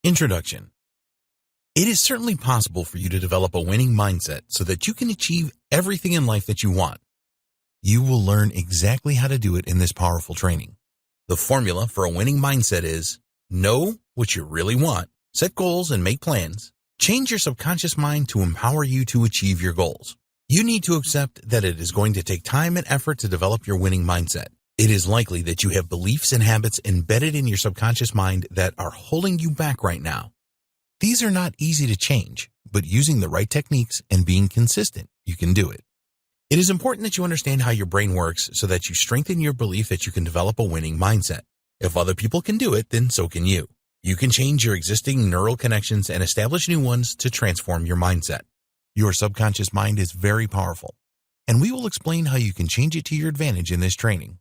Introduction. It is certainly possible for you to develop a winning mindset so that you can achieve everything in life that you want. You will learn exactly how to do it in this powerful training. The formula for a winning mindset is know what you really want, set goals and make plans, change your subconscious mind to empower you to achieve your goals. You need to accept that it is going to take time and effort to develop your winning mindset. It is likely that you have beliefs and habits embedded in your subconscious mind that are holding you back right now. These are not easy to change, but using the right techniques and being consistent, you can do it. It is important that you understand how your brain works so that you strengthen your belief that you can develop a winning mindset. If other people can do it, then so can you. You can change your existing neural connections and establish new ones to transform your mindset. Your subconscious mind is very powerful, and we will explain how you can change it to your advantage in this training.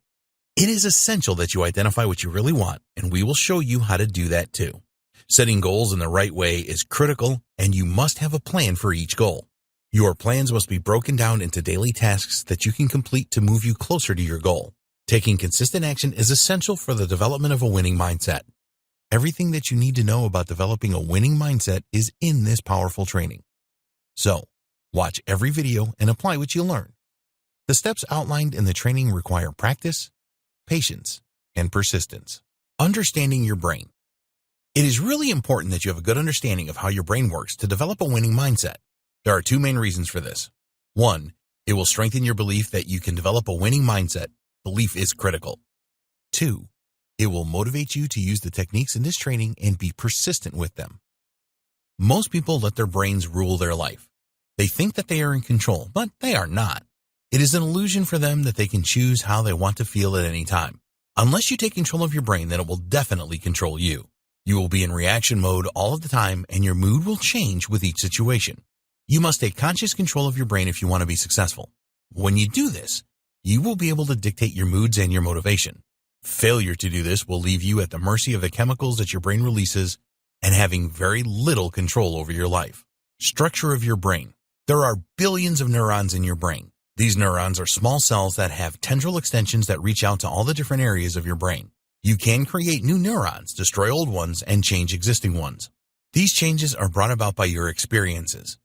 It is essential that you identify what you really want, and we will show you how to do that too. Setting goals in the right way is critical, and you must have a plan for each goal. Your plans must be broken down into daily tasks that you can complete to move you closer to your goal. Taking consistent action is essential for the development of a winning mindset. Everything that you need to know about developing a winning mindset is in this powerful training. So, watch every video and apply what you learn. The steps outlined in the training require practice, patience, and persistence. Understanding your brain. It is really important that you have a good understanding of how your brain works to develop a winning mindset. There are two main reasons for this. One, it will strengthen your belief that you can develop a winning mindset. Belief is critical. Two, it will motivate you to use the techniques in this training and be persistent with them. Most people let their brains rule their life. They think that they are in control, but they are not. It is an illusion for them that they can choose how they want to feel at any time. Unless you take control of your brain, then it will definitely control you. You will be in reaction mode all of the time, and your mood will change with each situation. You must take conscious control of your brain if you want to be successful. When you do this, you will be able to dictate your moods and your motivation. Failure to do this will leave you at the mercy of the chemicals that your brain releases and having very little control over your life. Structure of your brain. There are billions of neurons in your brain. These neurons are small cells that have tendril extensions that reach out to all the different areas of your brain. You can create new neurons, destroy old ones, and change existing ones. These changes are brought about by your experiences.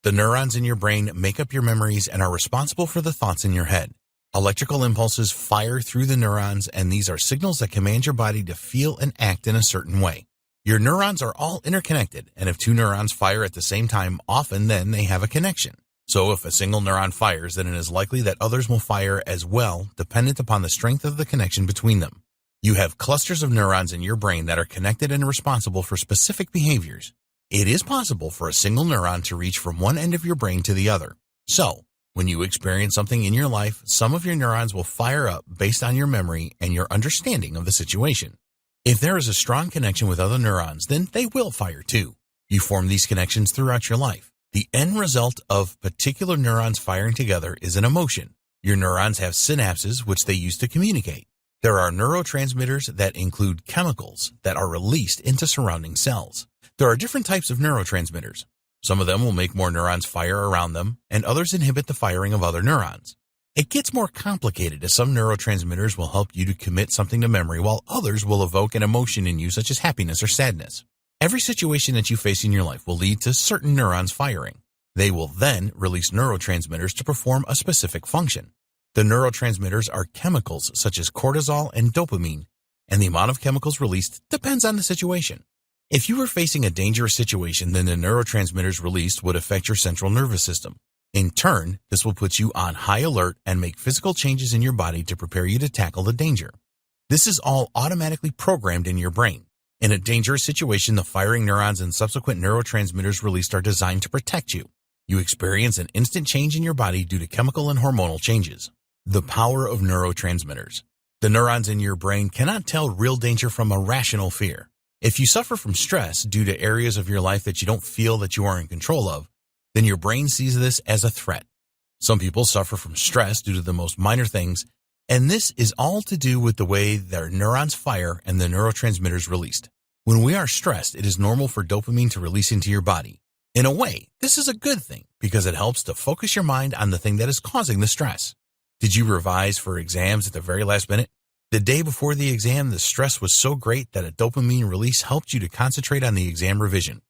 The neurons in your brain make up your memories and are responsible for the thoughts in your head. Electrical impulses fire through the neurons, and these are signals that command your body to feel and act in a certain way. Your neurons are all interconnected, and if two neurons fire at the same time, often then they have a connection. So if a single neuron fires, then it is likely that others will fire as well, dependent upon the strength of the connection between them. You have clusters of neurons in your brain that are connected and responsible for specific behaviors. It is possible for a single neuron to reach from one end of your brain to the other. So, when you experience something in your life, some of your neurons will fire up based on your memory and your understanding of the situation. If there is a strong connection with other neurons, then they will fire too. You form these connections throughout your life. The end result of particular neurons firing together is an emotion. Your neurons have synapses which they use to communicate. There are neurotransmitters that include chemicals that are released into surrounding cells. There are different types of neurotransmitters. Some of them will make more neurons fire around them, and others inhibit the firing of other neurons. It gets more complicated as some neurotransmitters will help you to commit something to memory, while others will evoke an emotion in you such as happiness or sadness. Every situation that you face in your life will lead to certain neurons firing. They will then release neurotransmitters to perform a specific function. The neurotransmitters are chemicals such as cortisol and dopamine, and the amount of chemicals released depends on the situation. If you are facing a dangerous situation, then the neurotransmitters released would affect your central nervous system. In turn, this will put you on high alert and make physical changes in your body to prepare you to tackle the danger. This is all automatically programmed in your brain. In a dangerous situation, the firing neurons and subsequent neurotransmitters released are designed to protect you. You experience an instant change in your body due to chemical and hormonal changes. The power of neurotransmitters. The neurons in your brain cannot tell real danger from irrational fear. If you suffer from stress due to areas of your life that you don't feel that you are in control of, then your brain sees this as a threat. Some people suffer from stress due to the most minor things, and this is all to do with the way their neurons fire and the neurotransmitters released. When we are stressed, it is normal for dopamine to release into your body. In a way, this is a good thing because it helps to focus your mind on the thing that is causing the stress. Did you revise for exams at the very last minute? The day before the exam, the stress was so great that a dopamine release helped you to concentrate on the exam revision.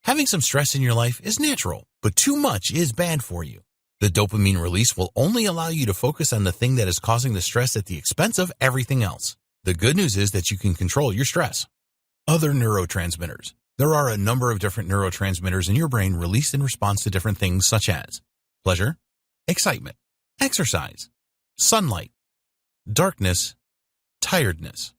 Having some stress in your life is natural, but too much is bad for you. The dopamine release will only allow you to focus on the thing that is causing the stress at the expense of everything else. The good news is that you can control your stress. Other neurotransmitters. There are a number of different neurotransmitters in your brain released in response to different things such as pleasure, excitement, exercise, sunlight, darkness, tiredness.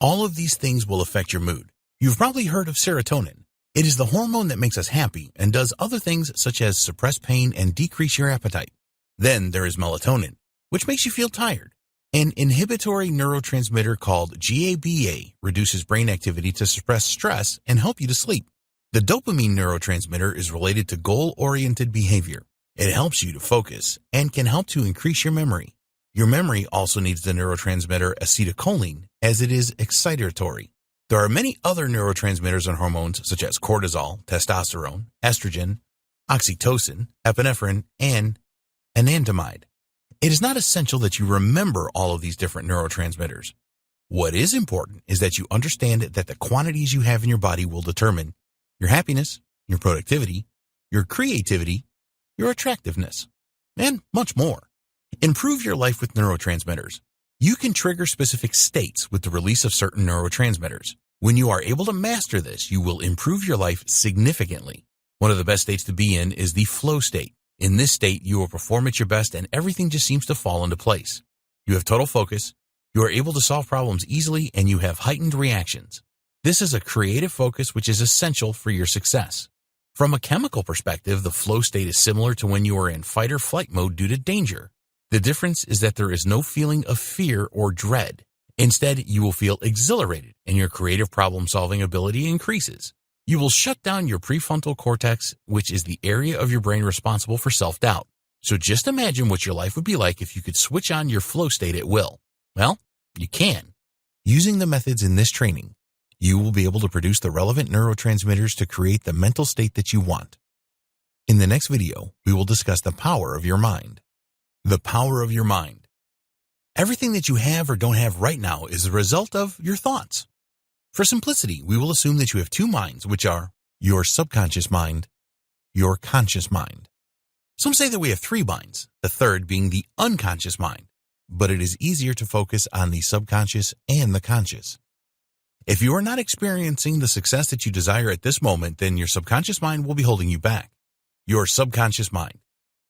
All of these things will affect your mood. You've probably heard of serotonin. It is the hormone that makes us happy and does other things such as suppress pain and decrease your appetite. Then there is melatonin, which makes you feel tired. An inhibitory neurotransmitter called GABA reduces brain activity to suppress stress and help you to sleep. The dopamine neurotransmitter is related to goal-oriented behavior. It helps you to focus and can help to increase your memory. Your memory also needs the neurotransmitter acetylcholine as it is excitatory. There are many other neurotransmitters and hormones such as cortisol, testosterone, estrogen, oxytocin, epinephrine, and anandamide. It is not essential that you remember all of these different neurotransmitters. What is important is that you understand that the quantities you have in your body will determine your happiness, your productivity, your creativity, your attractiveness, and much more. Improve your life with neurotransmitters. You can trigger specific states with the release of certain neurotransmitters. When you are able to master this, you will improve your life significantly. One of the best states to be in is the flow state. In this state, you will perform at your best and everything just seems to fall into place. You have total focus, you are able to solve problems easily, and you have heightened reactions. This is a creative focus which is essential for your success. From a chemical perspective, the flow state is similar to when you are in fight or flight mode due to danger. The difference is that there is no feeling of fear or dread. Instead, you will feel exhilarated and your creative problem-solving ability increases. You will shut down your prefrontal cortex, which is the area of your brain responsible for self-doubt. So just imagine what your life would be like if you could switch on your flow state at will. Well, you can. Using the methods in this training, you will be able to produce the relevant neurotransmitters to create the mental state that you want. In the next video, we will discuss the power of your mind. The power of your mind. Everything that you have or don't have right now is the result of your thoughts. For simplicity, we will assume that you have two minds, which are your subconscious mind, your conscious mind. Some say that we have three minds, the third being the unconscious mind, but it is easier to focus on the subconscious and the conscious. If you are not experiencing the success that you desire at this moment, then your subconscious mind will be holding you back. Your subconscious mind.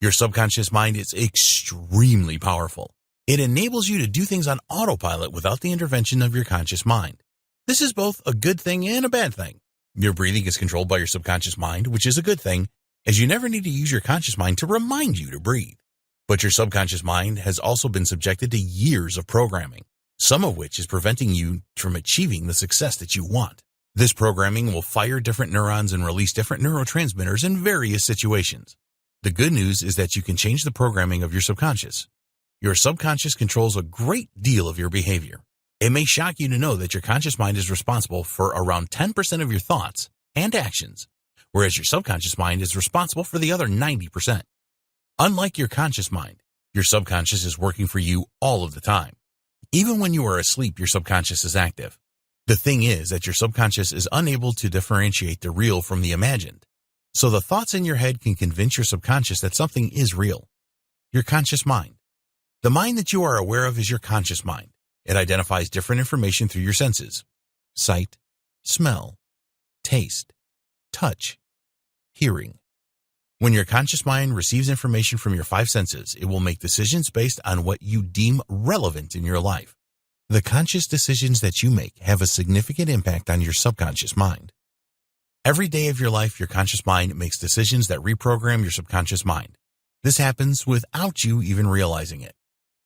Your subconscious mind is extremely powerful. It enables you to do things on autopilot without the intervention of your conscious mind. This is both a good thing and a bad thing. Your breathing is controlled by your subconscious mind, which is a good thing, as you never need to use your conscious mind to remind you to breathe. But your subconscious mind has also been subjected to years of programming, some of which is preventing you from achieving the success that you want. This programming will fire different neurons and release different neurotransmitters in various situations. The good news is that you can change the programming of your subconscious. Your subconscious controls a great deal of your behavior. It may shock you to know that your conscious mind is responsible for around 10% of your thoughts and actions, whereas your subconscious mind is responsible for the other 90%. Unlike your conscious mind, your subconscious is working for you all of the time. Even when you are asleep, your subconscious is active. The thing is that your subconscious is unable to differentiate the real from the imagined. So the thoughts in your head can convince your subconscious that something is real. Your conscious mind. The mind that you are aware of is your conscious mind. It identifies different information through your senses: sight, smell, taste, touch, hearing. When your conscious mind receives information from your five senses, it will make decisions based on what you deem relevant in your life. The conscious decisions that you make have a significant impact on your subconscious mind. Every day of your life, your conscious mind makes decisions that reprogram your subconscious mind. This happens without you even realizing it.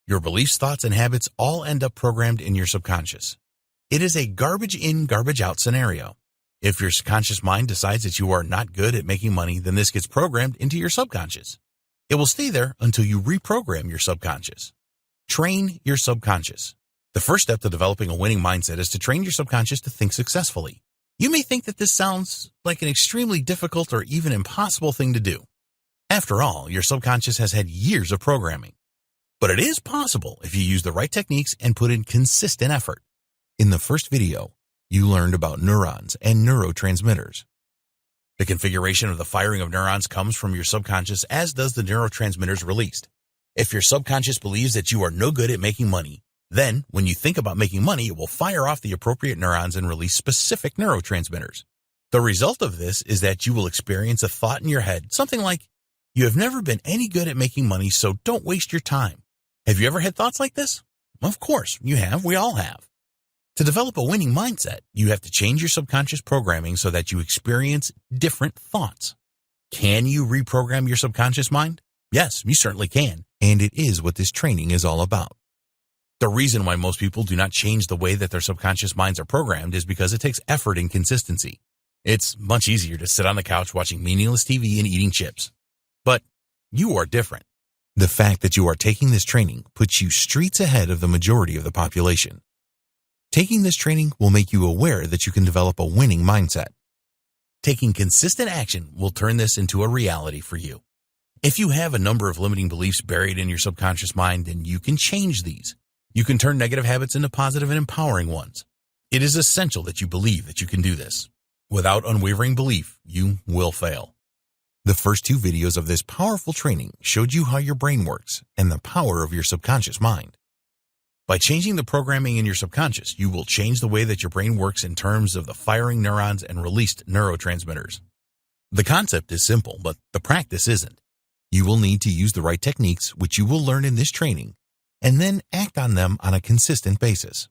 Your beliefs, thoughts, and habits all end up programmed in your subconscious. It is a garbage in, garbage out scenario. If your conscious mind decides that you are not good at making money, then this gets programmed into your subconscious. It will stay there until you reprogram your subconscious. Train your subconscious. The first step to developing a winning mindset is to train your subconscious to think successfully. You may think that this sounds like an extremely difficult or even impossible thing to do. After all, your subconscious has had years of programming. But it is possible if you use the right techniques and put in consistent effort. In the first video, you learned about neurons and neurotransmitters. The configuration of the firing of neurons comes from your subconscious, as does the neurotransmitters released. If your subconscious believes that you are no good at making money, then when you think about making money, it will fire off the appropriate neurons and release specific neurotransmitters. The result of this is that you will experience a thought in your head, something like, "You have never been any good at making money, so don't waste your time." Have you ever had thoughts like this? Of course, you have. We all have. To develop a winning mindset, you have to change your subconscious programming so that you experience different thoughts. Can you reprogram your subconscious mind? Yes, you certainly can, and it is what this training is all about. The reason why most people do not change the way that their subconscious minds are programmed is because it takes effort and consistency. It's much easier to sit on the couch watching meaningless TV and eating chips. But you are different. The fact that you are taking this training puts you streets ahead of the majority of the population. Taking this training will make you aware that you can develop a winning mindset. Taking consistent action will turn this into a reality for you. If you have a number of limiting beliefs buried in your subconscious mind, then you can change these. You can turn negative habits into positive and empowering ones. It is essential that you believe that you can do this. Without unwavering belief, you will fail. The first two videos of this powerful training showed you how your brain works and the power of your subconscious mind. By changing the programming in your subconscious, you will change the way that your brain works in terms of the firing neurons and released neurotransmitters. The concept is simple, but the practice isn't. You will need to use the right techniques, which you will learn in this training, and then act on them on a consistent basis.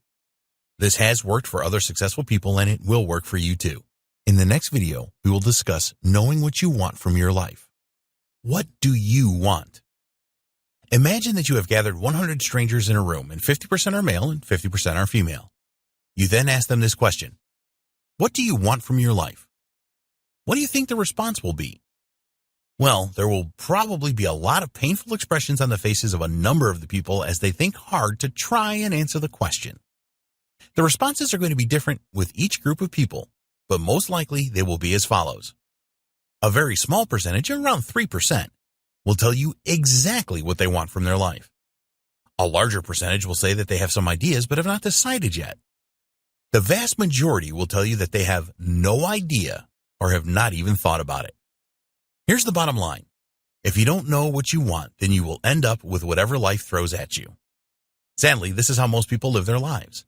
This has worked for other successful people, and it will work for you too. In the next video, we will discuss knowing what you want from your life. What do you want? Imagine that you have gathered 100 strangers in a room, and 50% are male and 50% are female. You then ask them this question: what do you want from your life? What do you think the response will be? Well, there will probably be a lot of painful expressions on the faces of a number of the people as they think hard to try and answer the question. The responses are going to be different with each group of people, but most likely they will be as follows. A very small percentage, around 3%, will tell you exactly what they want from their life. A larger percentage will say that they have some ideas but have not decided yet. The vast majority will tell you that they have no idea or have not even thought about it. Here's the bottom line. If you don't know what you want, then you will end up with whatever life throws at you. Sadly, this is how most people live their lives.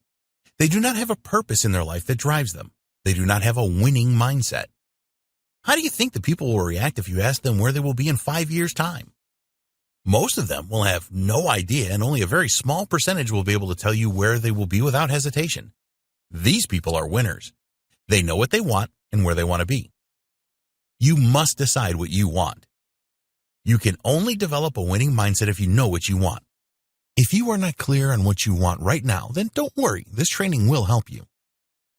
They do not have a purpose in their life that drives them. They do not have a winning mindset. How do you think the people will react if you ask them where they will be in 5 years' time? Most of them will have no idea, and only a very small percentage will be able to tell you where they will be without hesitation. These people are winners. They know what they want and where they want to be. You must decide what you want. You can only develop a winning mindset if you know what you want. If you are not clear on what you want right now, then don't worry. This training will help you.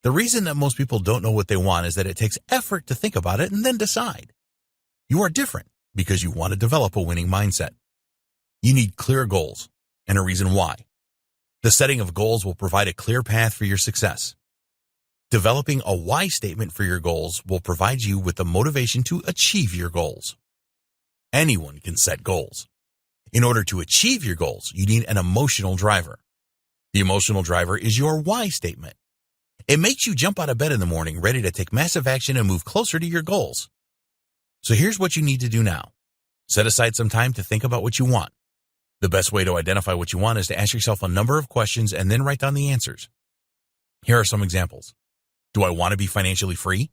The reason that most people don't know what they want is that it takes effort to think about it and then decide. You are different because you want to develop a winning mindset. You need clear goals and a reason why. The setting of goals will provide a clear path for your success. Developing a why statement for your goals will provide you with the motivation to achieve your goals. Anyone can set goals. In order to achieve your goals, you need an emotional driver. The emotional driver is your why statement. It makes you jump out of bed in the morning ready to take massive action and move closer to your goals. So here's what you need to do now. Set aside some time to think about what you want. The best way to identify what you want is to ask yourself a number of questions and then write down the answers. Here are some examples. Do I want to be financially free?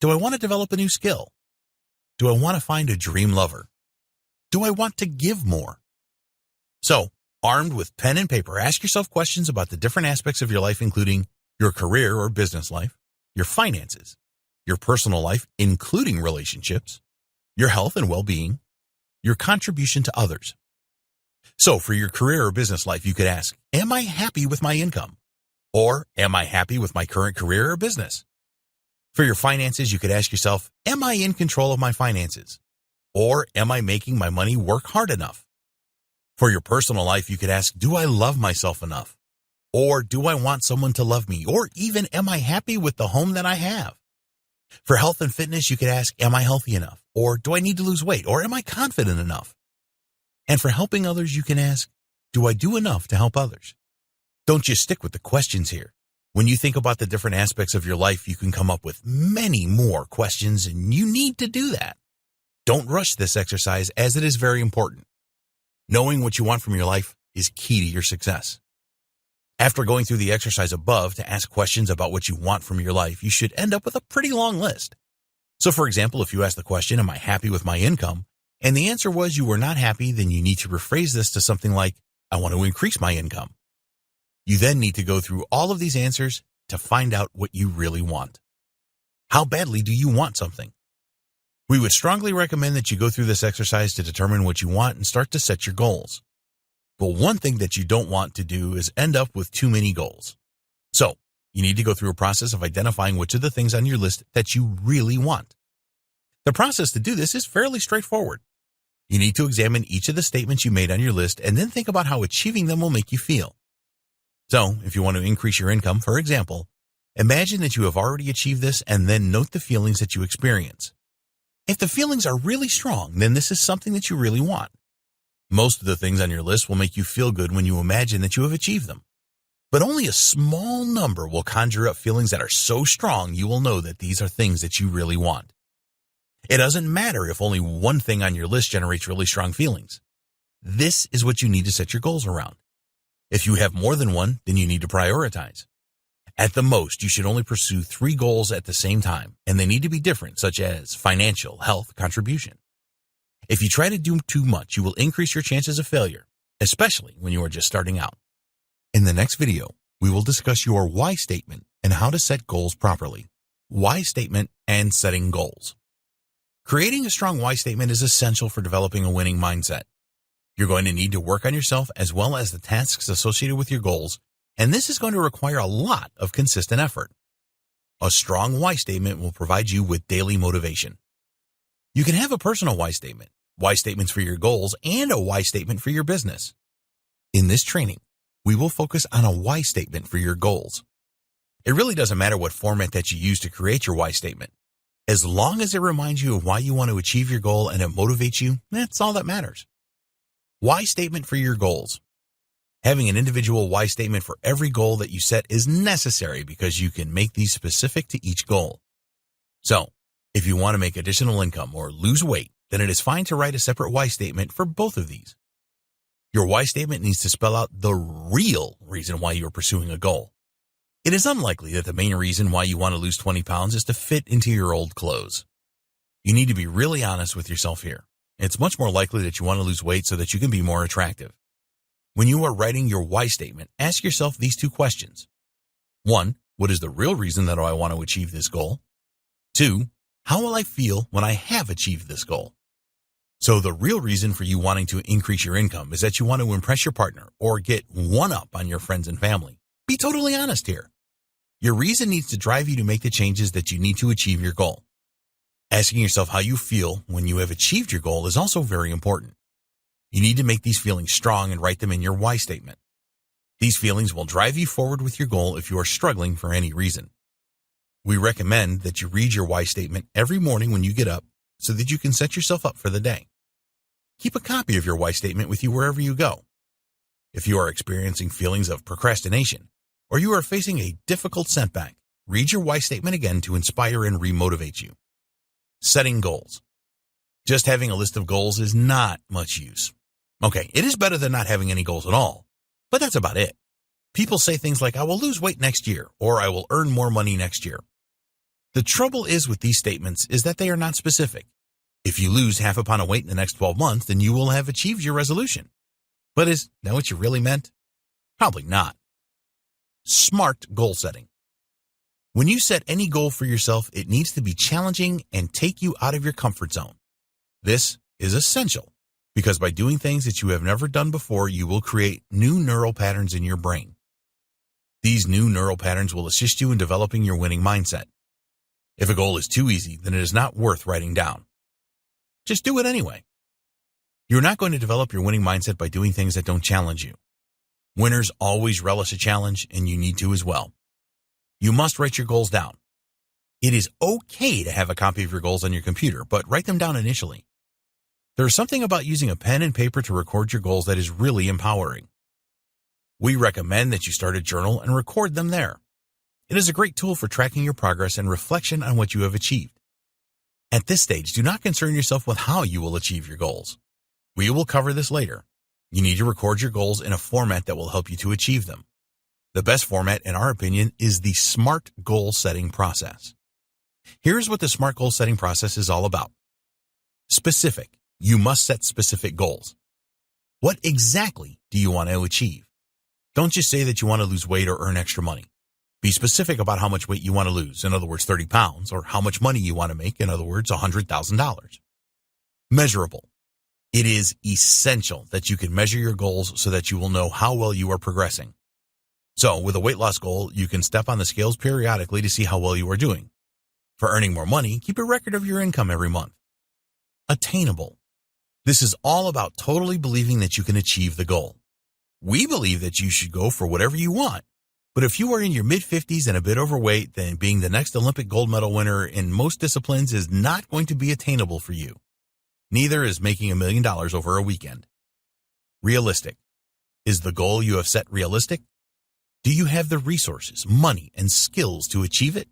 Do I want to develop a new skill? Do I want to find a dream lover? Do I want to give more? So, armed with pen and paper, ask yourself questions about the different aspects of your life, including your career or business life, your finances, your personal life, including relationships, your health and well-being, your contribution to others. So for your career or business life, you could ask, am I happy with my income? Or am I happy with my current career or business? For your finances, you could ask yourself, am I in control of my finances? Or am I making my money work hard enough? For your personal life, you could ask, do I love myself enough? Or do I want someone to love me? Or even, am I happy with the home that I have? For health and fitness, you could ask, am I healthy enough? Or do I need to lose weight? Or am I confident enough? And for helping others, you can ask, Do I do enough to help others? Don't just stick with the questions here. When you think about the different aspects of your life, you can come up with many more questions, and you need to do that. Don't rush this exercise, as it is very important. Knowing what you want from your life is key to your success. After going through the exercise above to ask questions about what you want from your life, you should end up with a pretty long list. So for example, if you ask the question, am I happy with my income? And the answer was you were not happy, then you need to rephrase this to something like, I want to increase my income. You then need to go through all of these answers to find out what you really want. How badly do you want something? We would strongly recommend that you go through this exercise to determine what you want and start to set your goals. But one thing that you don't want to do is end up with too many goals. So, you need to go through a process of identifying which of the things on your list that you really want. The process to do this is fairly straightforward. You need to examine each of the statements you made on your list and then think about how achieving them will make you feel. So, if you want to increase your income, for example, imagine that you have already achieved this and then note the feelings that you experience. If the feelings are really strong, then this is something that you really want. Most of the things on your list will make you feel good when you imagine that you have achieved them. But only a small number will conjure up feelings that are so strong you will know that these are things that you really want. It doesn't matter if only one thing on your list generates really strong feelings. This is what you need to set your goals around. If you have more than one, then you need to prioritize. At the most, you should only pursue 3 goals at the same time, and they need to be different, such as financial, health, contribution. If you try to do too much, you will increase your chances of failure, especially when you are just starting out. In the next video, we will discuss your why statement and how to set goals properly. Why statement and setting goals. Creating a strong why statement is essential for developing a winning mindset. You're going to need to work on yourself as well as the tasks associated with your goals, and this is going to require a lot of consistent effort. A strong why statement will provide you with daily motivation. You can have a personal why statements for your goals, and a why statement for your business. In this training, we will focus on a why statement for your goals. It really doesn't matter what format that you use to create your why statement. As long as it reminds you of why you want to achieve your goal and it motivates you, that's all that matters. Why statement for your goals. Having an individual why statement for every goal that you set is necessary because you can make these specific to each goal. So, if you want to make additional income or lose weight, then it is fine to write a separate why statement for both of these. Your why statement needs to spell out the real reason why you are pursuing a goal. It is unlikely that the main reason why you want to lose 20 pounds is to fit into your old clothes. You need to be really honest with yourself here. It's much more likely that you want to lose weight so that you can be more attractive. When you are writing your why statement, ask yourself these 2 questions. 1, what is the real reason that I want to achieve this goal? 2, how will I feel when I have achieved this goal? So the real reason for you wanting to increase your income is that you want to impress your partner or get one up on your friends and family. Be totally honest here. Your reason needs to drive you to make the changes that you need to achieve your goal. Asking yourself how you feel when you have achieved your goal is also very important. You need to make these feelings strong and write them in your why statement. These feelings will drive you forward with your goal if you are struggling for any reason. We recommend that you read your why statement every morning when you get up so that you can set yourself up for the day. Keep a copy of your why statement with you wherever you go. If you are experiencing feelings of procrastination or you are facing a difficult setback, read your why statement again to inspire and remotivate you. Setting goals. Just having a list of goals is not much use. Okay, it is better than not having any goals at all, but that's about it. People say things like, I will lose weight next year, or I will earn more money next year. The trouble is with these statements is that they are not specific. If you lose half a pound of weight in the next 12 months, then you will have achieved your resolution. But is that what you really meant? Probably not. Smart goal setting. When you set any goal for yourself, it needs to be challenging and take you out of your comfort zone. This is essential because by doing things that you have never done before, you will create new neural patterns in your brain. These new neural patterns will assist you in developing your winning mindset. If a goal is too easy, then it is not worth writing down. Just do it anyway. You're not going to develop your winning mindset by doing things that don't challenge you. Winners always relish a challenge, and you need to as well. You must write your goals down. It is okay to have a copy of your goals on your computer, but write them down initially. There is something about using a pen and paper to record your goals that is really empowering. We recommend that you start a journal and record them there. It is a great tool for tracking your progress and reflection on what you have achieved. At this stage, do not concern yourself with how you will achieve your goals. We will cover this later. You need to record your goals in a format that will help you to achieve them. The best format, in our opinion, is the SMART goal setting process. Here's what the SMART goal setting process is all about. Specific. You must set specific goals. What exactly do you want to achieve? Don't just say that you want to lose weight or earn extra money. Be specific about how much weight you want to lose, in other words, 30 pounds, or how much money you want to make, in other words, $100,000. Measurable. It is essential that you can measure your goals so that you will know how well you are progressing. So, with a weight loss goal, you can step on the scales periodically to see how well you are doing. For earning more money, keep a record of your income every month. Attainable. This is all about totally believing that you can achieve the goal. We believe that you should go for whatever you want. But if you are in your mid-50s and a bit overweight, then being the next Olympic gold medal winner in most disciplines is not going to be attainable for you. Neither is making $1 million over a weekend. Realistic. Is the goal you have set realistic? Do you have the resources, money, and skills to achieve it?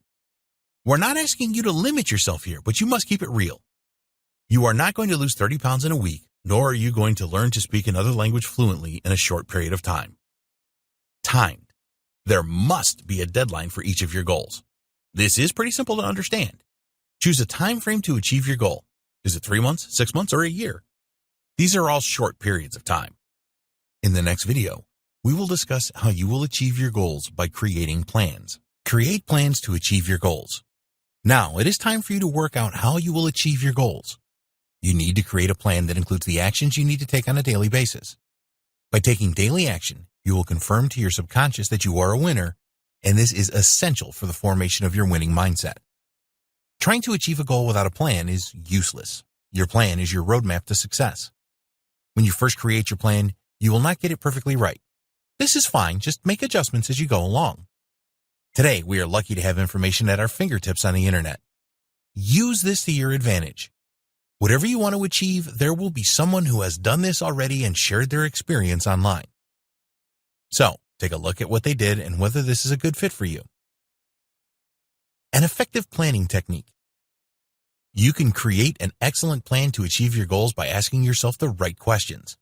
We're not asking you to limit yourself here, but you must keep it real. You are not going to lose 30 pounds in a week, nor are you going to learn to speak another language fluently in a short period of time. Timed. There must be a deadline for each of your goals. This is pretty simple to understand. Choose a time frame to achieve your goal. Is it 3 months, 6 months, or a year? These are all short periods of time. In the next video, we will discuss how you will achieve your goals by creating plans. Create plans to achieve your goals. Now, it is time for you to work out how you will achieve your goals. You need to create a plan that includes the actions you need to take on a daily basis. By taking daily action, you will confirm to your subconscious that you are a winner, and this is essential for the formation of your winning mindset. Trying to achieve a goal without a plan is useless. Your plan is your roadmap to success. When you first create your plan, you will not get it perfectly right. This is fine, just make adjustments as you go along. Today, we are lucky to have information at our fingertips on the internet. Use this to your advantage. Whatever you want to achieve, there will be someone who has done this already and shared their experience online. So, take a look at what they did and whether this is a good fit for you. An effective planning technique. You can create an excellent plan to achieve your goals by asking yourself the right questions.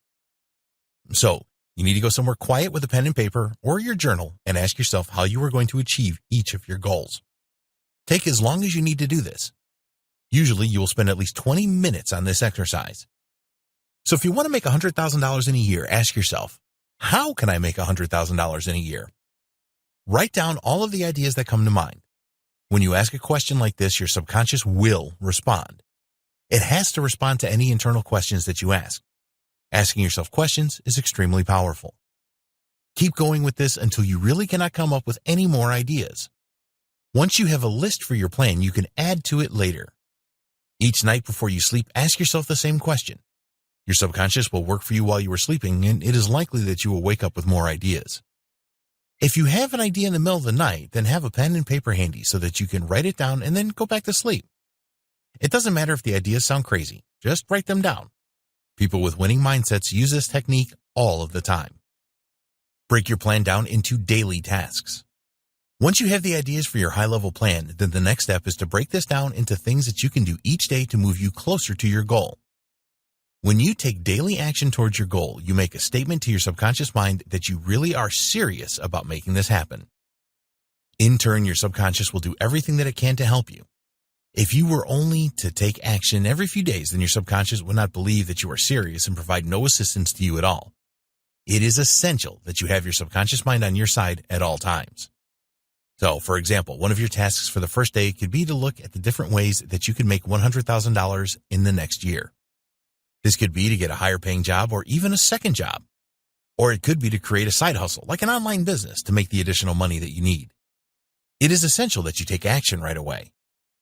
So, you need to go somewhere quiet with a pen and paper or your journal and ask yourself how you are going to achieve each of your goals. Take as long as you need to do this. Usually, you will spend at least 20 minutes on this exercise. So if you want to make $100,000 in a year, ask yourself, how can I make $100,000 in a year? Write down all of the ideas that come to mind. When you ask a question like this, your subconscious will respond. It has to respond to any internal questions that you ask. Asking yourself questions is extremely powerful. Keep going with this until you really cannot come up with any more ideas. Once you have a list for your plan, you can add to it later. Each night before you sleep, ask yourself the same question. Your subconscious will work for you while you are sleeping, and it is likely that you will wake up with more ideas. If you have an idea in the middle of the night, then have a pen and paper handy so that you can write it down and then go back to sleep. It doesn't matter if the ideas sound crazy, just write them down. People with winning mindsets use this technique all of the time. Break your plan down into daily tasks. Once you have the ideas for your high-level plan, then the next step is to break this down into things that you can do each day to move you closer to your goal. When you take daily action towards your goal, you make a statement to your subconscious mind that you really are serious about making this happen. In turn, your subconscious will do everything that it can to help you. If you were only to take action every few days, then your subconscious would not believe that you are serious and provide no assistance to you at all. It is essential that you have your subconscious mind on your side at all times. So, for example, one of your tasks for the first day could be to look at the different ways that you can make $100,000 in the next year. This could be to get a higher paying job or even a second job. Or it could be to create a side hustle, like an online business, to make the additional money that you need. It is essential that you take action right away.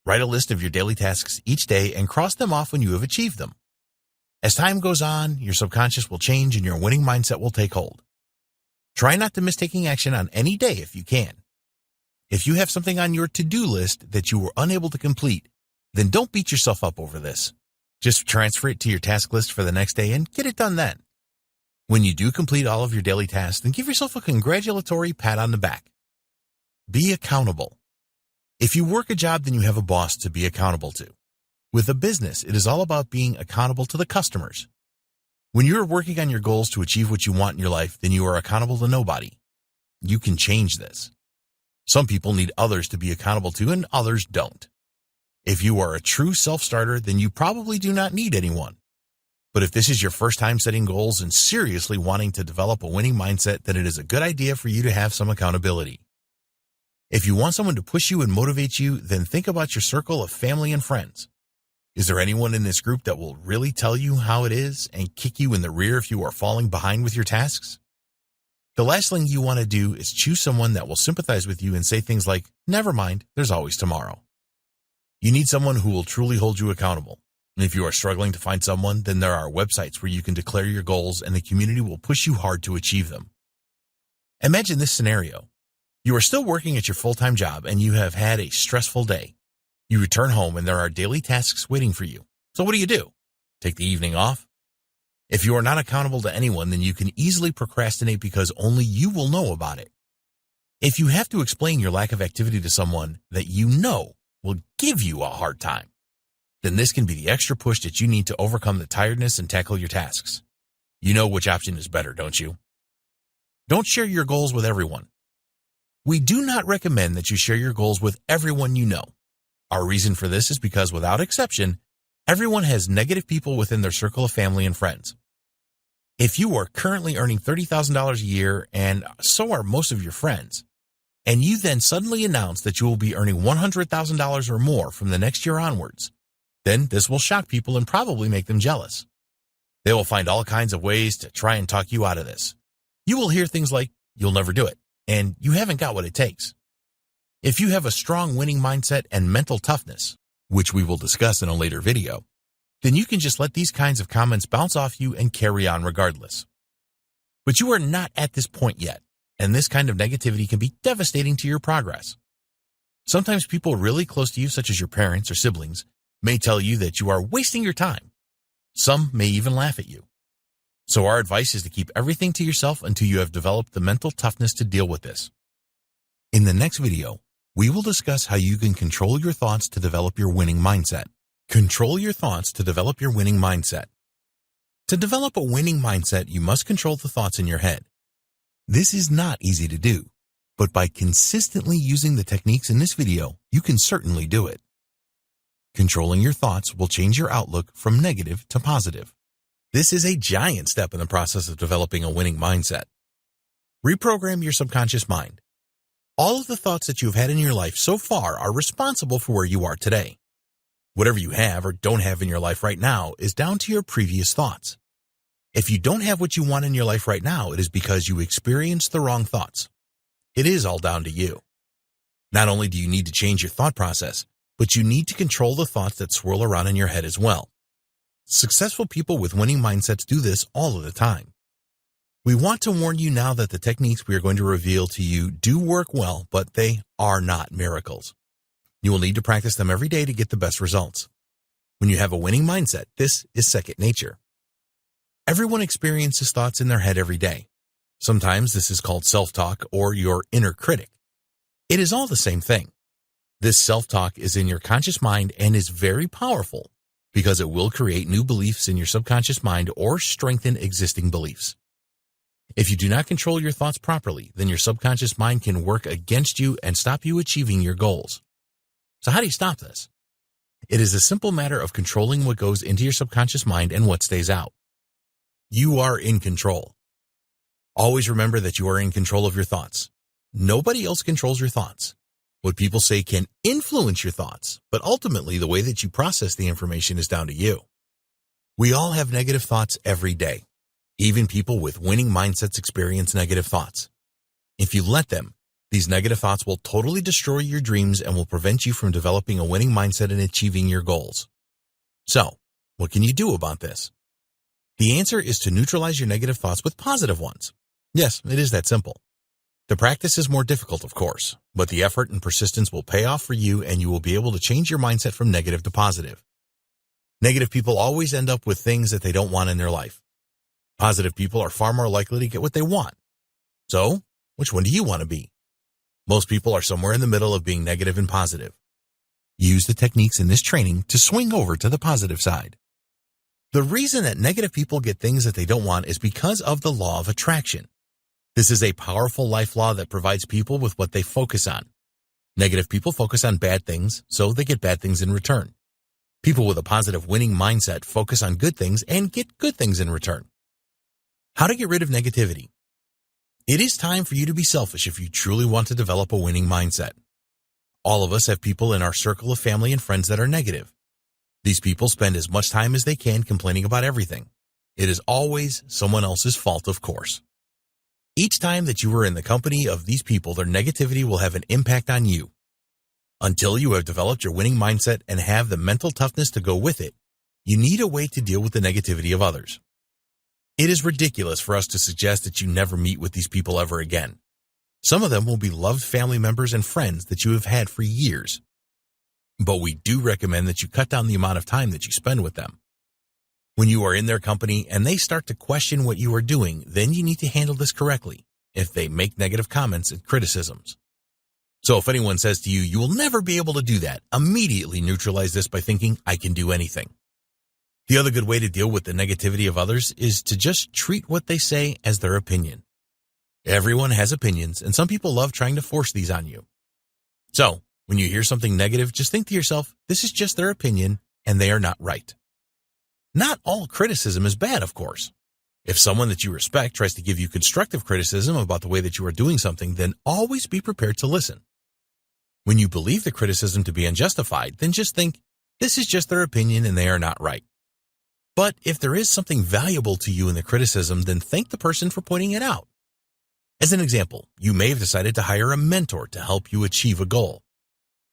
Write a list of your daily tasks each day and cross them off when you have achieved them. As time goes on, your subconscious will change and your winning mindset will take hold. Try not to miss taking action on any day if you can. If you have something on your to-do list that you were unable to complete, then don't beat yourself up over this. Just transfer it to your task list for the next day and get it done then. When you do complete all of your daily tasks, then give yourself a congratulatory pat on the back. Be accountable. If you work a job, then you have a boss to be accountable to. With a business, it is all about being accountable to the customers. When you are working on your goals to achieve what you want in your life, then you are accountable to nobody. You can change this. Some people need others to be accountable to, and others don't. If you are a true self-starter, then you probably do not need anyone. But if this is your first time setting goals and seriously wanting to develop a winning mindset, then it is a good idea for you to have some accountability. If you want someone to push you and motivate you, then think about your circle of family and friends. Is there anyone in this group that will really tell you how it is and kick you in the rear if you are falling behind with your tasks? The last thing you want to do is choose someone that will sympathize with you and say things like, "Never mind, there's always tomorrow." You need someone who will truly hold you accountable. And if you are struggling to find someone, then there are websites where you can declare your goals and the community will push you hard to achieve them. Imagine this scenario. You are still working at your full-time job and you have had a stressful day. You return home and there are daily tasks waiting for you. So what do? Take the evening off? If you are not accountable to anyone, then you can easily procrastinate because only you will know about it. If you have to explain your lack of activity to someone that you know will give you a hard time, then this can be the extra push that you need to overcome the tiredness and tackle your tasks. You know which option is better, don't you? Don't share your goals with everyone. We do not recommend that you share your goals with everyone you know. Our reason for this is because, without exception, everyone has negative people within their circle of family and friends. If you are currently earning $30,000 a year, and so are most of your friends, and you then suddenly announce that you will be earning $100,000 or more from the next year onwards, then this will shock people and probably make them jealous. They will find all kinds of ways to try and talk you out of this. You will hear things like, "You'll never do it," and "You haven't got what it takes." If you have a strong winning mindset and mental toughness, which we will discuss in a later video, then you can just let these kinds of comments bounce off you and carry on regardless. But you are not at this point yet, and this kind of negativity can be devastating to your progress. Sometimes people really close to you, such as your parents or siblings, may tell you that you are wasting your time. Some may even laugh at you. So our advice is to keep everything to yourself until you have developed the mental toughness to deal with this. In the next video, we will discuss how you can control your thoughts to develop your winning mindset. Control your thoughts to develop your winning mindset. To develop a winning mindset, you must control the thoughts in your head. This is not easy to do, but by consistently using the techniques in this video, you can certainly do it. Controlling your thoughts will change your outlook from negative to positive. This is a giant step in the process of developing a winning mindset. Reprogram your subconscious mind. All of the thoughts that you have had in your life so far are responsible for where you are today. Whatever you have or don't have in your life right now is down to your previous thoughts. If you don't have what you want in your life right now, it is because you experienced the wrong thoughts. It is all down to you. Not only do you need to change your thought process, but you need to control the thoughts that swirl around in your head as well. Successful people with winning mindsets do this all of the time. We want to warn you now that the techniques we are going to reveal to you do work well, but they are not miracles. You will need to practice them every day to get the best results. When you have a winning mindset, this is second nature. Everyone experiences thoughts in their head every day. Sometimes this is called self-talk or your inner critic. It is all the same thing. This self-talk is in your conscious mind and is very powerful because it will create new beliefs in your subconscious mind or strengthen existing beliefs. If you do not control your thoughts properly, then your subconscious mind can work against you and stop you achieving your goals. So how do you stop this? It is a simple matter of controlling what goes into your subconscious mind and what stays out. You are in control. Always remember that you are in control of your thoughts. Nobody else controls your thoughts. What people say can influence your thoughts, but ultimately the way that you process the information is down to you. We all have negative thoughts every day. Even people with winning mindsets experience negative thoughts. If you let them, these negative thoughts will totally destroy your dreams and will prevent you from developing a winning mindset and achieving your goals. So, what can you do about this? The answer is to neutralize your negative thoughts with positive ones. Yes, it is that simple. The practice is more difficult, of course, but the effort and persistence will pay off for you and you will be able to change your mindset from negative to positive. Negative people always end up with things that they don't want in their life. Positive people are far more likely to get what they want. So, which one do you want to be? Most people are somewhere in the middle of being negative and positive. Use the techniques in this training to swing over to the positive side. The reason that negative people get things that they don't want is because of the law of attraction. This is a powerful life law that provides people with what they focus on. Negative people focus on bad things, so they get bad things in return. People with a positive winning mindset focus on good things and get good things in return. How to get rid of negativity. It is time for you to be selfish if you truly want to develop a winning mindset. All of us have people in our circle of family and friends that are negative. These people spend as much time as they can complaining about everything. It is always someone else's fault, of course. Each time that you are in the company of these people, their negativity will have an impact on you. Until you have developed your winning mindset and have the mental toughness to go with it, you need a way to deal with the negativity of others. It is ridiculous for us to suggest that you never meet with these people ever again. Some of them will be loved family members and friends that you have had for years. But we do recommend that you cut down the amount of time that you spend with them. When you are in their company and they start to question what you are doing, then you need to handle this correctly if they make negative comments and criticisms. So if anyone says to you, "You will never be able to do that," immediately neutralize this by thinking, "I can do anything." The other good way to deal with the negativity of others is to just treat what they say as their opinion. Everyone has opinions, and some people love trying to force these on you. So, when you hear something negative, just think to yourself, this is just their opinion, and they are not right. Not all criticism is bad, of course. If someone that you respect tries to give you constructive criticism about the way that you are doing something, then always be prepared to listen. When you believe the criticism to be unjustified, then just think, this is just their opinion and they are not right. But if there is something valuable to you in the criticism, then thank the person for pointing it out. As an example, you may have decided to hire a mentor to help you achieve a goal.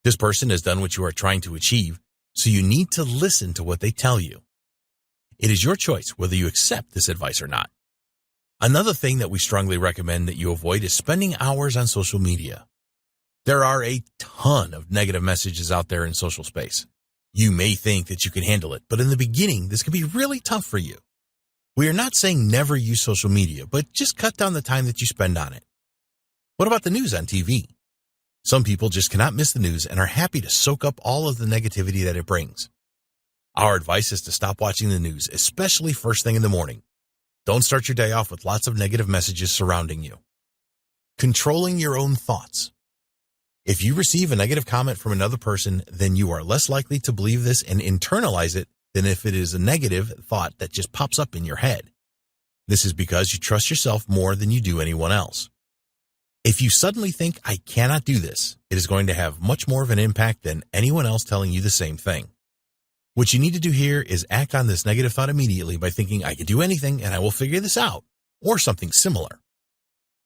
This person has done what you are trying to achieve, so you need to listen to what they tell you. It is your choice whether you accept this advice or not. Another thing that we strongly recommend that you avoid is spending hours on social media. There are a ton of negative messages out there in social space. You may think that you can handle it, but in the beginning, this can be really tough for you. We are not saying never use social media, but just cut down the time that you spend on it. What about the news on TV? Some people just cannot miss the news and are happy to soak up all of the negativity that it brings. Our advice is to stop watching the news, especially first thing in the morning. Don't start your day off with lots of negative messages surrounding you. Controlling your own thoughts. If you receive a negative comment from another person, then you are less likely to believe this and internalize it than if it is a negative thought that just pops up in your head. This is because you trust yourself more than you do anyone else. If you suddenly think, "I cannot do this," it is going to have much more of an impact than anyone else telling you the same thing. What you need to do here is act on this negative thought immediately by thinking, "I can do anything and I will figure this out," or something similar.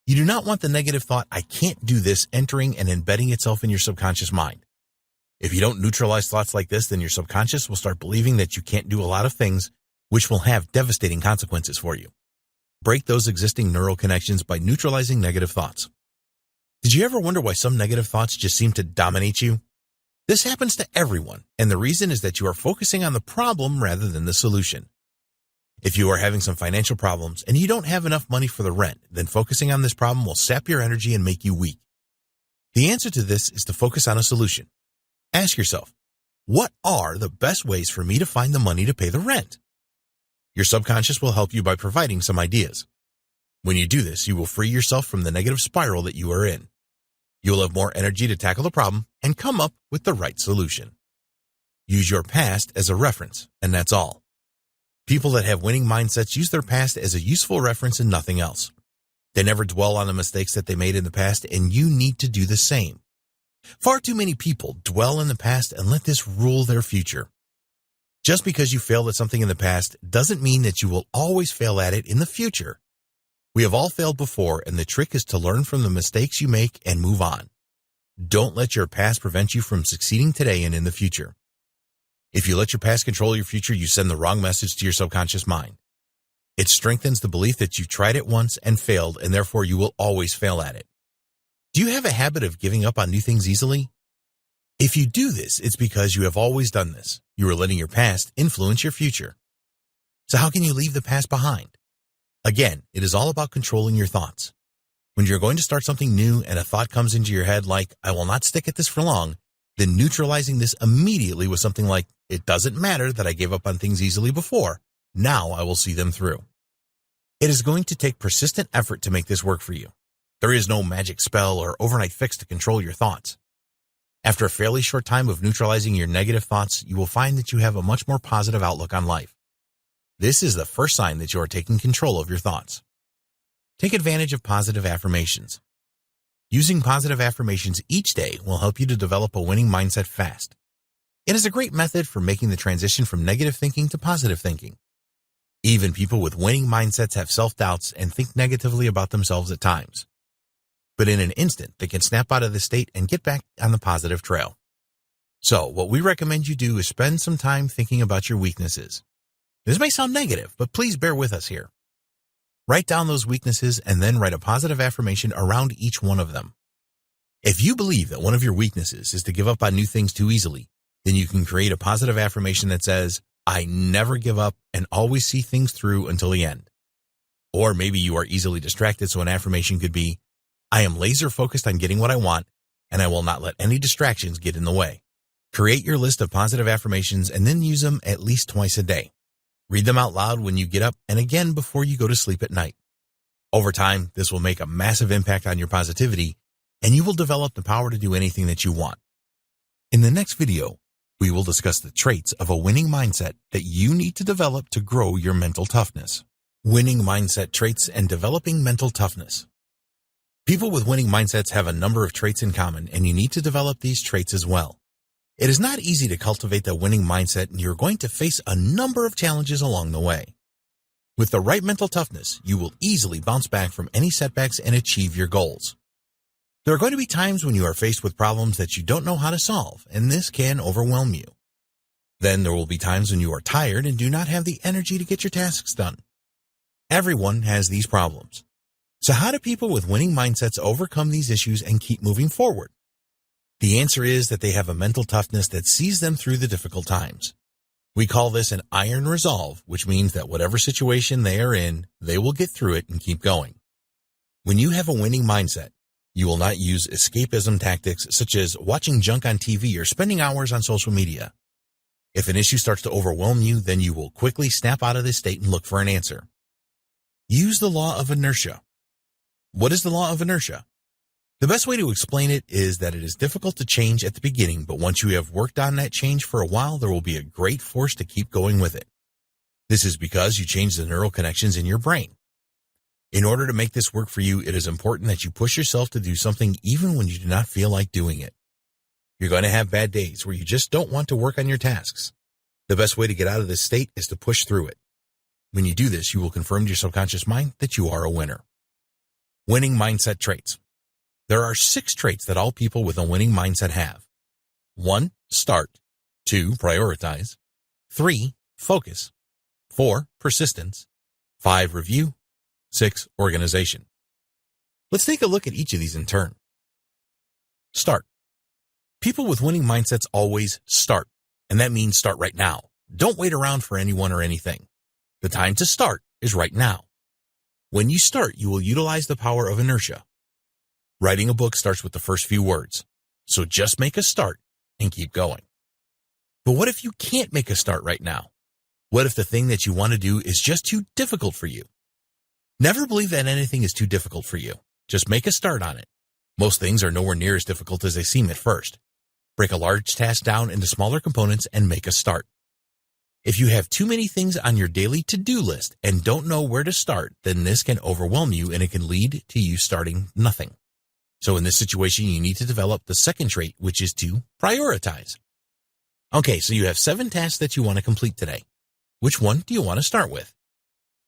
You do not want the negative thought, "I can't do this," entering and embedding itself in your subconscious mind. If you don't neutralize thoughts like this, then your subconscious will start believing that you can't do a lot of things, which will have devastating consequences for you. Break those existing neural connections by neutralizing negative thoughts. Did you ever wonder why some negative thoughts just seem to dominate you? This happens to everyone, and the reason is that you are focusing on the problem rather than the solution. If you are having some financial problems and you don't have enough money for the rent, then focusing on this problem will sap your energy and make you weak. The answer to this is to focus on a solution. Ask yourself, what are the best ways for me to find the money to pay the rent? Your subconscious will help you by providing some ideas. When you do this, you will free yourself from the negative spiral that you are in. You will have more energy to tackle the problem and come up with the right solution. Use your past as a reference, and that's all. People that have winning mindsets use their past as a useful reference and nothing else. They never dwell on the mistakes that they made in the past, and you need to do the same. Far too many people dwell in the past and let this rule their future. Just because you failed at something in the past doesn't mean that you will always fail at it in the future. We have all failed before, and the trick is to learn from the mistakes you make and move on. Don't let your past prevent you from succeeding today and in the future. If you let your past control your future, you send the wrong message to your subconscious mind. It strengthens the belief that you tried it once and failed, and therefore you will always fail at it. Do you have a habit of giving up on new things easily? If you do this, it's because you have always done this. You are letting your past influence your future. So how can you leave the past behind? Again, it is all about controlling your thoughts. When you're going to start something new and a thought comes into your head like, I will not stick at this for long, then neutralizing this immediately with something like, it doesn't matter that I gave up on things easily before. Now I will see them through. It is going to take persistent effort to make this work for you. There is no magic spell or overnight fix to control your thoughts. After a fairly short time of neutralizing your negative thoughts, you will find that you have a much more positive outlook on life. This is the first sign that you are taking control of your thoughts. Take advantage of positive affirmations. Using positive affirmations each day will help you to develop a winning mindset fast. It is a great method for making the transition from negative thinking to positive thinking. Even people with winning mindsets have self-doubts and think negatively about themselves at times. But in an instant, they can snap out of this state and get back on the positive trail. So, what we recommend you do is spend some time thinking about your weaknesses. This may sound negative, but please bear with us here. Write down those weaknesses and then write a positive affirmation around each one of them. If you believe that one of your weaknesses is to give up on new things too easily, then you can create a positive affirmation that says, I never give up and always see things through until the end. Or maybe you are easily distracted, so an affirmation could be, I am laser focused on getting what I want, and I will not let any distractions get in the way. Create your list of positive affirmations and then use them at least twice a day. Read them out loud when you get up and again before you go to sleep at night. Over time, this will make a massive impact on your positivity, and you will develop the power to do anything that you want. In the next video, we will discuss the traits of a winning mindset that you need to develop to grow your mental toughness. Winning mindset traits and developing mental toughness. People with winning mindsets have a number of traits in common, and you need to develop these traits as well. It is not easy to cultivate the winning mindset, and you're going to face a number of challenges along the way. With the right mental toughness, you will easily bounce back from any setbacks and achieve your goals. There are going to be times when you are faced with problems that you don't know how to solve, and this can overwhelm you. Then there will be times when you are tired and do not have the energy to get your tasks done. Everyone has these problems. So how do people with winning mindsets overcome these issues and keep moving forward? The answer is that they have a mental toughness that sees them through the difficult times. We call this an iron resolve, which means that whatever situation they are in, they will get through it and keep going. When you have a winning mindset, you will not use escapism tactics such as watching junk on TV or spending hours on social media. If an issue starts to overwhelm you, then you will quickly snap out of this state and look for an answer. Use the law of inertia. What is the law of inertia? The best way to explain it is that it is difficult to change at the beginning, but once you have worked on that change for a while, there will be a great force to keep going with it. This is because you change the neural connections in your brain. In order to make this work for you, it is important that you push yourself to do something even when you do not feel like doing it. You're going to have bad days where you just don't want to work on your tasks. The best way to get out of this state is to push through it. When you do this, you will confirm to your subconscious mind that you are a winner. Winning mindset traits. There are 6 traits that all people with a winning mindset have. 1. Start. 2. Prioritize. 3. Focus. 4. Persistence. 5. Review. 6. Organization. Let's take a look at each of these in turn. Start. People with winning mindsets always start, and that means start right now. Don't wait around for anyone or anything. The time to start is right now. When you start, you will utilize the power of inertia. Writing a book starts with the first few words, so just make a start and keep going. But what if you can't make a start right now? What if the thing that you want to do is just too difficult for you? Never believe that anything is too difficult for you. Just make a start on it. Most things are nowhere near as difficult as they seem at first. Break a large task down into smaller components and make a start. If you have too many things on your daily to-do list and don't know where to start, then this can overwhelm you and it can lead to you starting nothing. So in this situation, you need to develop the second trait, which is to prioritize. Okay, so you have 7 tasks that you want to complete today. Which one do you want to start with?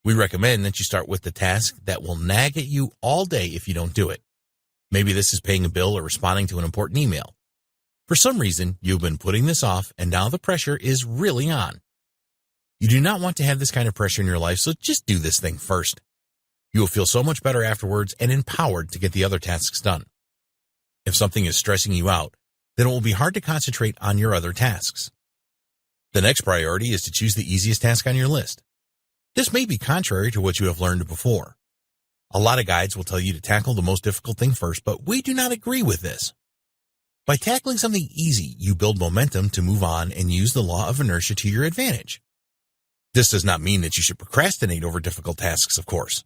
We recommend that you start with the task that will nag at you all day if you don't do it. Maybe this is paying a bill or responding to an important email. For some reason, you've been putting this off and now the pressure is really on. You do not want to have this kind of pressure in your life, so just do this thing first. You will feel so much better afterwards and empowered to get the other tasks done. If something is stressing you out, then it will be hard to concentrate on your other tasks. The next priority is to choose the easiest task on your list. This may be contrary to what you have learned before. A lot of guides will tell you to tackle the most difficult thing first, but we do not agree with this. By tackling something easy, you build momentum to move on and use the law of inertia to your advantage. This does not mean that you should procrastinate over difficult tasks, of course.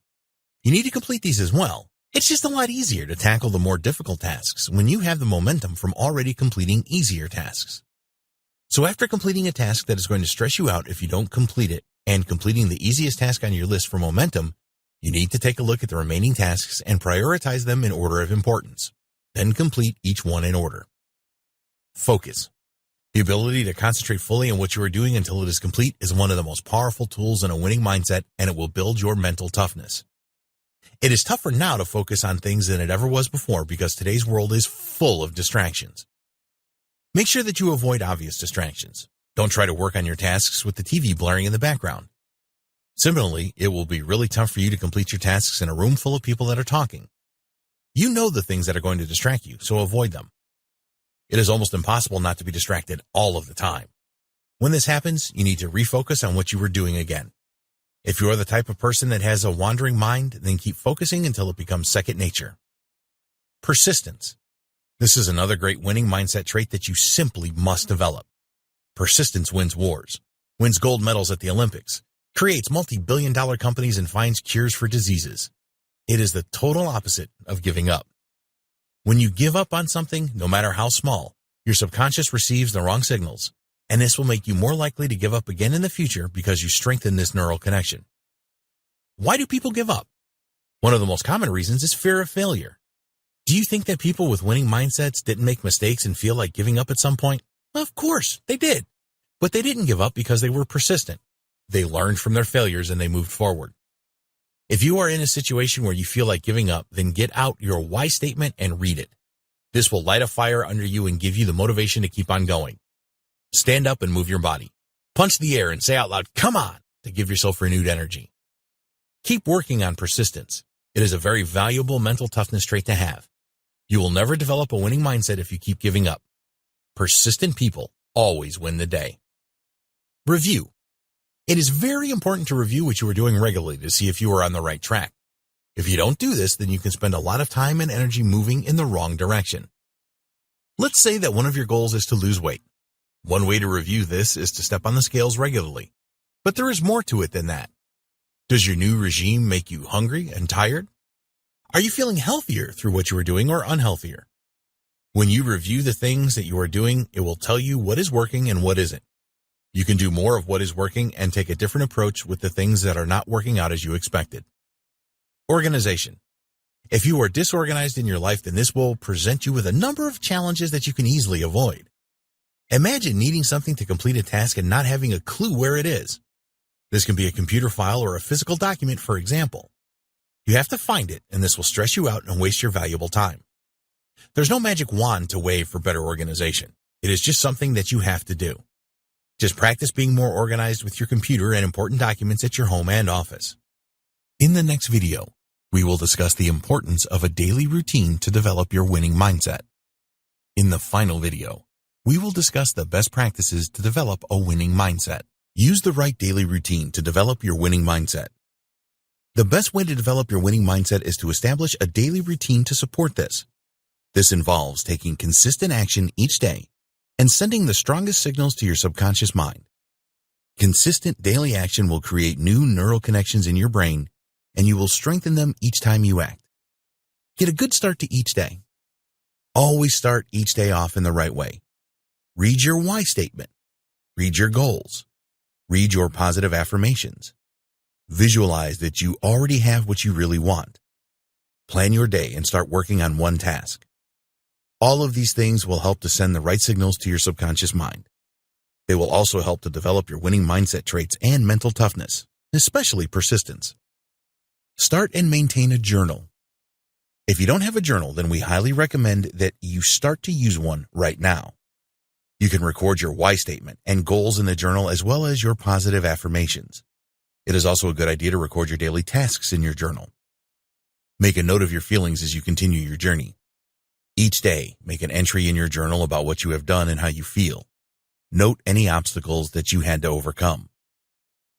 You need to complete these as well. It's just a lot easier to tackle the more difficult tasks when you have the momentum from already completing easier tasks. So after completing a task that is going to stress you out if you don't complete it, and completing the easiest task on your list for momentum, you need to take a look at the remaining tasks and prioritize them in order of importance. Then complete each one in order. Focus. The ability to concentrate fully on what you are doing until it is complete is one of the most powerful tools in a winning mindset, and it will build your mental toughness. It is tougher now to focus on things than it ever was before because today's world is full of distractions. Make sure that you avoid obvious distractions. Don't try to work on your tasks with the TV blaring in the background. Similarly, it will be really tough for you to complete your tasks in a room full of people that are talking. You know the things that are going to distract you, so avoid them. It is almost impossible not to be distracted all of the time. When this happens, you need to refocus on what you were doing again. If you are the type of person that has a wandering mind, then keep focusing until it becomes second nature. Persistence. This is another great winning mindset trait that you simply must develop. Persistence wins wars, wins gold medals at the Olympics, creates multi-billion-dollar companies, and finds cures for diseases. It is the total opposite of giving up. When you give up on something, no matter how small, your subconscious receives the wrong signals, and this will make you more likely to give up again in the future because you strengthen this neural connection. Why do people give up? One of the most common reasons is fear of failure. Do you think that people with winning mindsets didn't make mistakes and feel like giving up at some point? Of course, they did. But they didn't give up because they were persistent. They learned from their failures and they moved forward. If you are in a situation where you feel like giving up, then get out your why statement and read it. This will light a fire under you and give you the motivation to keep on going. Stand up and move your body. Punch the air and say out loud, "Come on," to give yourself renewed energy. Keep working on persistence. It is a very valuable mental toughness trait to have. You will never develop a winning mindset if you keep giving up. Persistent people always win the day. Review. It is very important to review what you are doing regularly to see if you are on the right track. If you don't do this, then you can spend a lot of time and energy moving in the wrong direction. Let's say that one of your goals is to lose weight. One way to review this is to step on the scales regularly. But there is more to it than that. Does your new regime make you hungry and tired? Are you feeling healthier through what you are doing or unhealthier? When you review the things that you are doing, it will tell you what is working and what isn't. You can do more of what is working and take a different approach with the things that are not working out as you expected. Organization. If you are disorganized in your life, then this will present you with a number of challenges that you can easily avoid. Imagine needing something to complete a task and not having a clue where it is. This can be a computer file or a physical document, for example. You have to find it, and this will stress you out and waste your valuable time. There's no magic wand to wave for better organization. It is just something that you have to do. Just practice being more organized with your computer and important documents at your home and office. In the next video, we will discuss the importance of a daily routine to develop your winning mindset. In the final video, we will discuss the best practices to develop a winning mindset. Use the right daily routine to develop your winning mindset. The best way to develop your winning mindset is to establish a daily routine to support this. This involves taking consistent action each day and sending the strongest signals to your subconscious mind. Consistent daily action will create new neural connections in your brain, and you will strengthen them each time you act. Get a good start to each day. Always start each day off in the right way. Read your why statement. Read your goals. Read your positive affirmations. Visualize that you already have what you really want. Plan your day and start working on one task. All of these things will help to send the right signals to your subconscious mind. They will also help to develop your winning mindset traits and mental toughness, especially persistence. Start and maintain a journal. If you don't have a journal, then we highly recommend that you start to use one right now. You can record your why statement and goals in the journal as well as your positive affirmations. It is also a good idea to record your daily tasks in your journal. Make a note of your feelings as you continue your journey. Each day, make an entry in your journal about what you have done and how you feel. Note any obstacles that you had to overcome.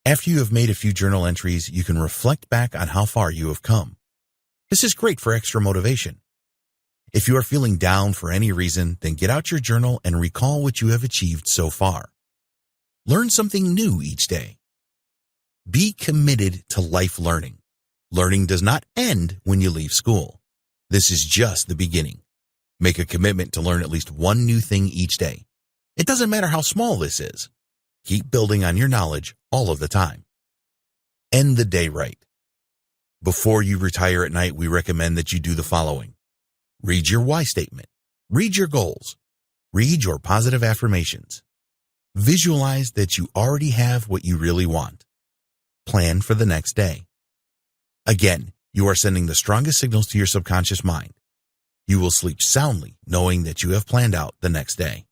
After you have made a few journal entries, you can reflect back on how far you have come. This is great for extra motivation. If you are feeling down for any reason, then get out your journal and recall what you have achieved so far. Learn something new each day. Be committed to life learning. Learning does not end when you leave school. This is just the beginning. Make a commitment to learn at least one new thing each day. It doesn't matter how small this is. Keep building on your knowledge all of the time. End the day right. Before you retire at night, we recommend that you do the following. Read your why statement. Read your goals. Read your positive affirmations. Visualize that you already have what you really want. Plan for the next day. Again, you are sending the strongest signals to your subconscious mind. You will sleep soundly knowing that you have planned out the next day.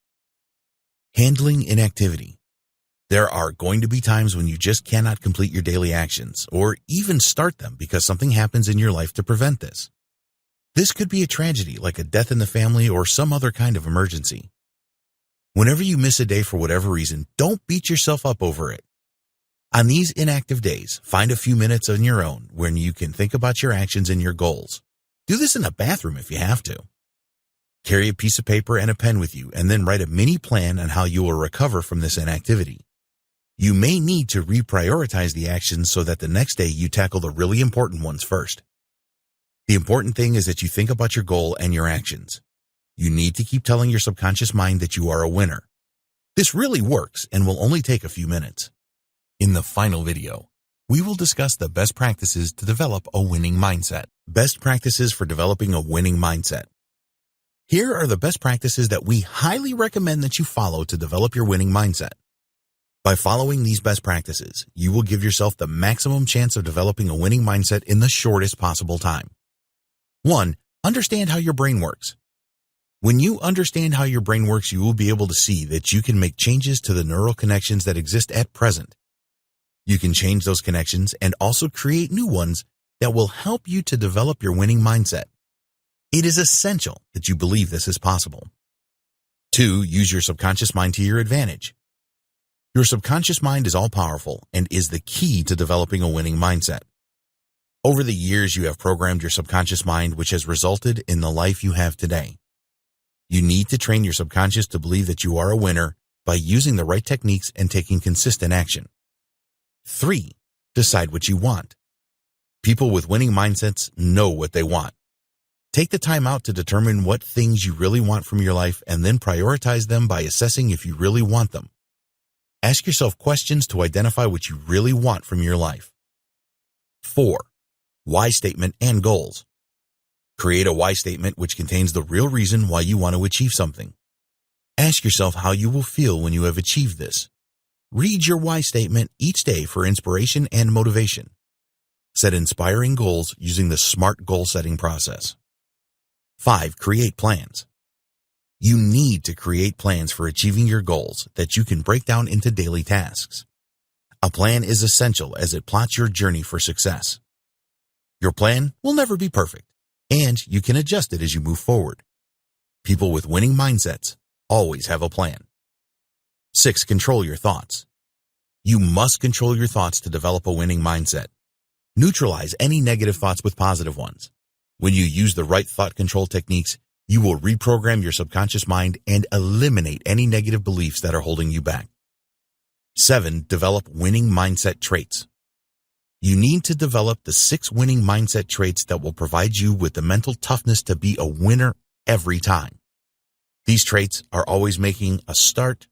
Handling inactivity. There are going to be times when you just cannot complete your daily actions or even start them because something happens in your life to prevent this. This could be a tragedy like a death in the family or some other kind of emergency. Whenever you miss a day for whatever reason, don't beat yourself up over it. On these inactive days, find a few minutes on your own when you can think about your actions and your goals. Do this in the bathroom if you have to. Carry a piece of paper and a pen with you and then write a mini plan on how you will recover from this inactivity. You may need to reprioritize the actions so that the next day you tackle the really important ones first. The important thing is that you think about your goal and your actions. You need to keep telling your subconscious mind that you are a winner. This really works and will only take a few minutes. In the final video, we will discuss the best practices to develop a winning mindset. Best practices for developing a winning mindset. Here are the best practices that we highly recommend that you follow to develop your winning mindset. By following these best practices, you will give yourself the maximum chance of developing a winning mindset in the shortest possible time. 1. Understand how your brain works. When you understand how your brain works, you will be able to see that you can make changes to the neural connections that exist at present. You can change those connections and also create new ones that will help you to develop your winning mindset. It is essential that you believe this is possible. 2. Use your subconscious mind to your advantage. Your subconscious mind is all-powerful and is the key to developing a winning mindset. Over the years, you have programmed your subconscious mind, which has resulted in the life you have today. You need to train your subconscious to believe that you are a winner by using the right techniques and taking consistent action. 3. Decide what you want. People with winning mindsets know what they want. Take the time out to determine what things you really want from your life and then prioritize them by assessing if you really want them. Ask yourself questions to identify what you really want from your life. 4. Why statement and goals. Create a why statement which contains the real reason why you want to achieve something. Ask yourself how you will feel when you have achieved this. Read your why statement each day for inspiration and motivation. Set inspiring goals using the SMART goal setting process. 5. Create plans. You need to create plans for achieving your goals that you can break down into daily tasks. A plan is essential as it plots your journey for success. Your plan will never be perfect, and you can adjust it as you move forward. People with winning mindsets always have a plan. 6. Control your thoughts. You must control your thoughts to develop a winning mindset. Neutralize any negative thoughts with positive ones. When you use the right thought control techniques, you will reprogram your subconscious mind and eliminate any negative beliefs that are holding you back. 7. Develop winning mindset traits. You need to develop the 6 winning mindset traits that will provide you with the mental toughness to be a winner every time. These traits are always making a start,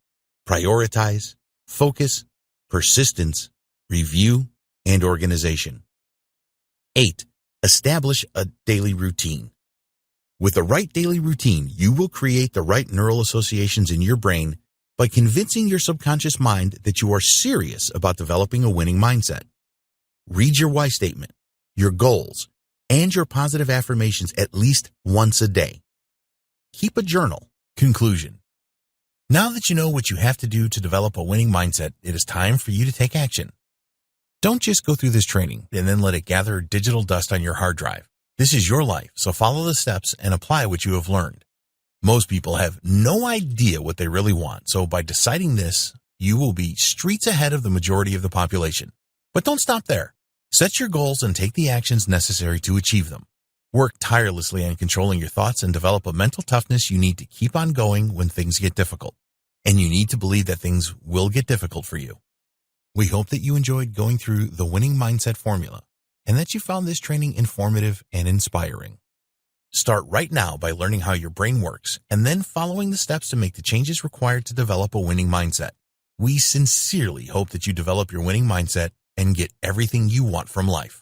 prioritize, focus, persistence, review, and organization. 8. Establish a daily routine. With the right daily routine, you will create the right neural associations in your brain by convincing your subconscious mind that you are serious about developing a winning mindset. Read your why statement, your goals, and your positive affirmations at least once a day. Keep a journal. Conclusion. Now that you know what you have to do to develop a winning mindset, it is time for you to take action. Don't just go through this training and then let it gather digital dust on your hard drive. This is your life, so follow the steps and apply what you have learned. Most people have no idea what they really want, so by deciding this, You will be streets ahead of the majority of the population. But don't stop there. Set your goals and take the actions necessary to achieve them. Work tirelessly on controlling your thoughts and develop a mental toughness you need to keep on going when things get difficult. And you need to believe that things will get difficult for you. We hope that you enjoyed going through the winning mindset formula and that you found this training informative and inspiring. Start right now by learning how your brain works and then following the steps to make the changes required to develop a winning mindset. We sincerely hope that you develop your winning mindset and get everything you want from life.